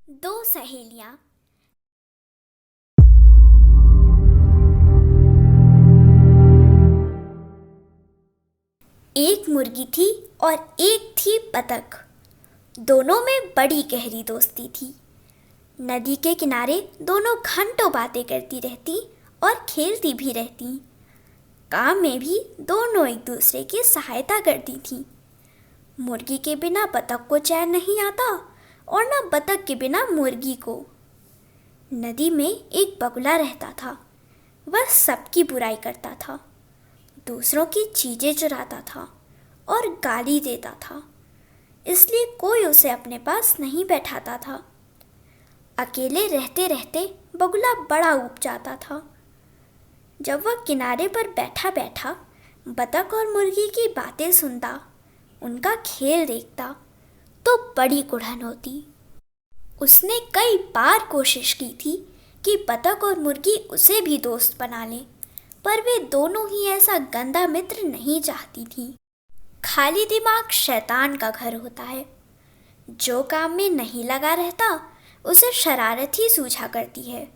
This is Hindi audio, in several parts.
दो सहेलियां। एक मुर्गी थी और एक थी बतख। दोनों में बड़ी गहरी दोस्ती थी। नदी के किनारे दोनों घंटों बातें करती रहती और खेलती भी रहती। काम में भी दोनों एक दूसरे की सहायता करती थीं। मुर्गी के बिना बतख को चैन नहीं आता और न बतख के बिना मुर्गी को। नदी में एक बगुला रहता था। वह सबकी बुराई करता था, दूसरों की चीजें चुराता था और गाली देता था। इसलिए कोई उसे अपने पास नहीं बैठाता था। अकेले रहते रहते बगुला बड़ा ऊब जाता था। जब वह किनारे पर बैठा बैठा बतख और मुर्गी की बातें सुनता, उनका खेल देखता, तो बड़ी कुढ़न होती। उसने कई बार कोशिश की थी कि बतख और मुर्गी उसे भी दोस्त बना ले, पर वे दोनों ही ऐसा गंदा मित्र नहीं चाहती थी। खाली दिमाग शैतान का घर होता है। जो काम में नहीं लगा रहता उसे शरारत ही सूझा करती है।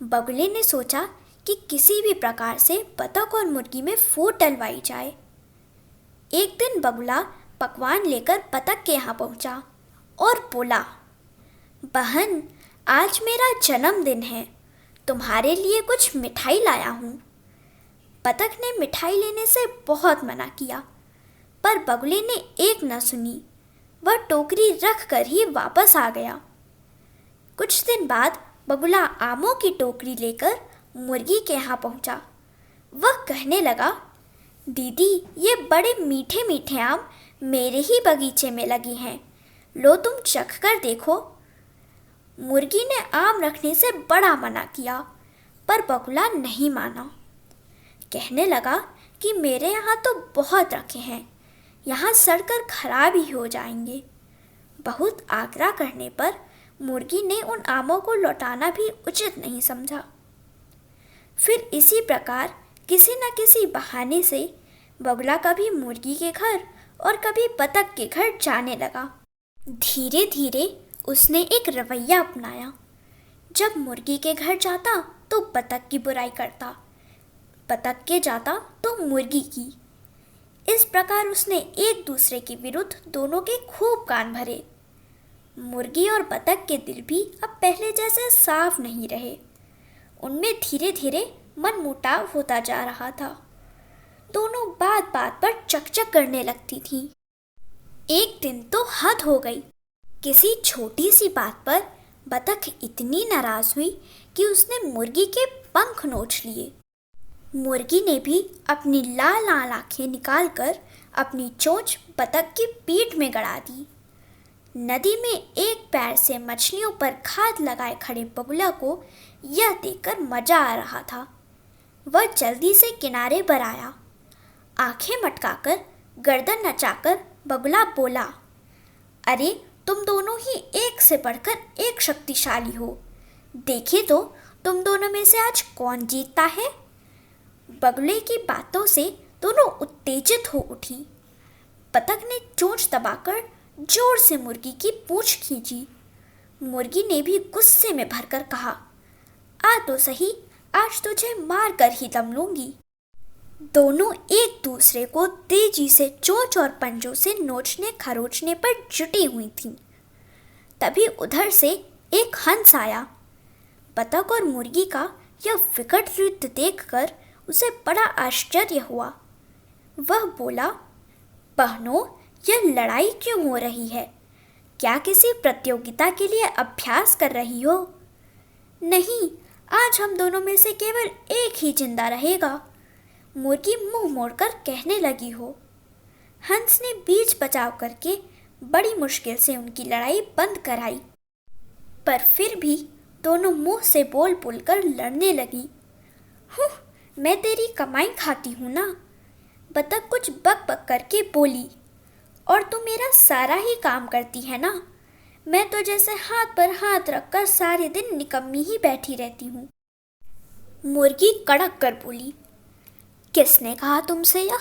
बगुले ने सोचा कि किसी भी प्रकार से बतख और मुर्गी में फूट डलवाई जाए। एक दिन बगुला पकवान लेकर बतख के यहाँ पहुंचा और बोला, बहन, आज मेरा जन्मदिन है, तुम्हारे लिए कुछ मिठाई लाया हूँ। बतख ने मिठाई लेने से बहुत मना किया, पर बगुले ने एक न सुनी। वह टोकरी रख कर ही वापस आ गया। कुछ दिन बाद बगुला आमों की टोकरी लेकर मुर्गी के यहाँ पहुँचा। वह कहने लगा, दीदी, ये बड़े मीठे मीठे आम मेरे ही बगीचे में लगे हैं, लो तुम चख कर देखो। मुर्गी ने आम रखने से बड़ा मना किया, पर बगुला नहीं माना। कहने लगा कि मेरे यहाँ तो बहुत रखे हैं, यहाँ सड़कर खराब ही हो जाएंगे। बहुत आग्रह करने पर मुर्गी ने उन आमों को लौटाना भी उचित नहीं समझा। फिर इसी प्रकार किसी न किसी बहाने से बगुला कभी मुर्गी के घर और कभी बतख के घर जाने लगा। धीरे धीरे उसने एक रवैया अपनाया। जब मुर्गी के घर जाता तो बतख की बुराई करता, बतख के जाता तो मुर्गी की। इस प्रकार उसने एक दूसरे के विरुद्ध दोनों के खूब कान भरे। मुर्गी और बतख के दिल भी अब पहले जैसे साफ नहीं रहे। उनमें धीरे धीरे मनमुटाव होता जा रहा था। दोनों बात बात पर चकचक करने लगती थीं। एक दिन तो हद हो गई। किसी छोटी सी बात पर बतख इतनी नाराज हुई कि उसने मुर्गी के पंख नोच लिए। मुर्गी ने भी अपनी लाल लाल आंखें निकालकर अपनी चोंच बतख की पीठ में गड़ा दी। नदी में एक पैर से मछलियों पर घात लगाए खड़े बगुला को यह देखकर मजा आ रहा था। वह जल्दी से किनारे पर आया। आंखें मटकाकर गर्दन नचाकर बगुला बोला, अरे, तुम दोनों ही एक से बढ़कर एक शक्तिशाली हो। देखिए तो तुम दोनों में से आज कौन जीतता है। बगुले की बातों से दोनों उत्तेजित हो उठी। बतख ने चोंच दबाकर जोर से मुर्गी की पूंछ खींची। मुर्गी ने भी गुस्से में भरकर कहा, आ तो सही, आज तुझे मार कर ही दम लूंगी। दोनों एक दूसरे को तेजी से चोंच और पंजों से नोचने खरोचने पर जुटी हुई थीं। तभी उधर से एक हंस आया। बतख और मुर्गी का यह विकट युद्ध देखकर उसे बड़ा आश्चर्य हुआ। वह बोला, बहनों, यह लड़ाई क्यों हो रही है? क्या किसी प्रतियोगिता के लिए अभ्यास कर रही हो? नहीं, आज हम दोनों में से केवल एक ही जिंदा रहेगा, मुर्गी मुंह मोड़कर कहने लगी हो। हंस ने बीच बचाव करके बड़ी मुश्किल से उनकी लड़ाई बंद कराई, पर फिर भी दोनों मुंह से बोल बोलकर लड़ने लगी। मैं तेरी कमाई खाती हूँ ना, बतख कुछ बक बक करके बोली, और तू मेरा सारा ही काम करती है ना। मैं तो जैसे हाथ पर हाथ रखकर सारे दिन निकम्मी ही बैठी रहती हूँ। मुर्गी कड़क कर बोली, किसने कहा तुमसे यह?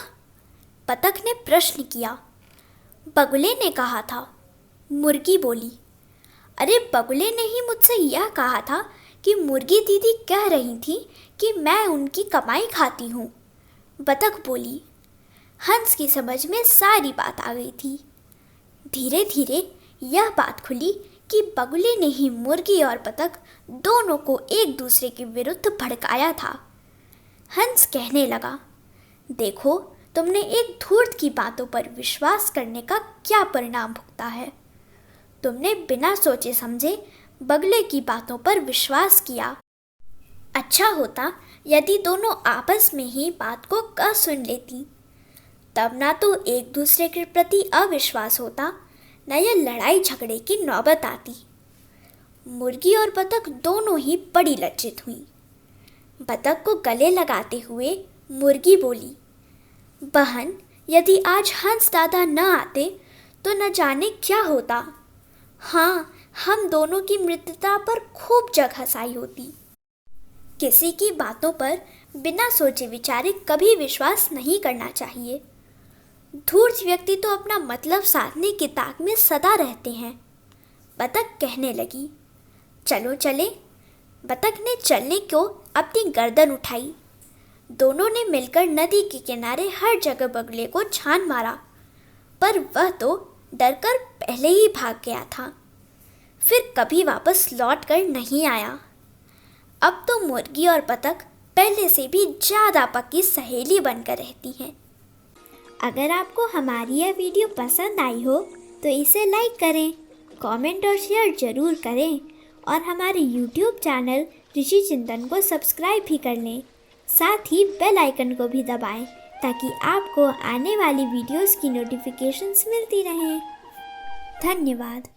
बतख ने प्रश्न किया। बगुले ने कहा था। मुर्गी बोली, अरे बगुले ने ही मुझसे यह कहा था कि मुर्गी दीदी कह रही थी कि मैं उनकी कमाई खाती हूँ। बतख बोली। हंस की समझ में सारी बात आ गई थी। धीरे धीरे यह बात खुली कि बगुले ने ही मुर्गी और बतख दोनों को एक दूसरे के विरुद्ध भड़काया था। हंस कहने लगा, देखो तुमने एक धूर्त की बातों पर विश्वास करने का क्या परिणाम भुगता है। तुमने बिना सोचे समझे बगले की बातों पर विश्वास किया। अच्छा होता यदि दोनों आपस में ही बात को कह सुन लेती, तब ना तो एक दूसरे के प्रति अविश्वास होता, न यह लड़ाई झगड़े की नौबत आती। मुर्गी और बतख दोनों ही बड़ी लज्जित हुई। बतख को गले लगाते हुए मुर्गी बोली, बहन, यदि आज हंस दादा न आते तो न जाने क्या होता। हाँ, हम दोनों की मित्रता पर खूब जग हंसाई होती। किसी की बातों पर बिना सोचे विचारे कभी विश्वास नहीं करना चाहिए। धूर्त व्यक्ति तो अपना मतलब साधने की ताक में सदा रहते हैं। बतख कहने लगी, चलो चले। बतख ने चलने को अपनी गर्दन उठाई। दोनों ने मिलकर नदी के किनारे हर जगह बगले को छान मारा, पर वह तो डरकर पहले ही भाग गया था। फिर कभी वापस लौट कर नहीं आया। अब तो मुर्गी और बतख पहले से भी ज़्यादा पक्की सहेली बनकर रहती हैं। अगर आपको हमारी यह वीडियो पसंद आई हो तो इसे लाइक करें, कमेंट और शेयर ज़रूर करें और हमारे YouTube चैनल ऋषि चिंतन को सब्सक्राइब भी कर लें। साथ ही बेल आइकन को भी दबाएं ताकि आपको आने वाली वीडियोस की नोटिफिकेशंस मिलती रहें। धन्यवाद।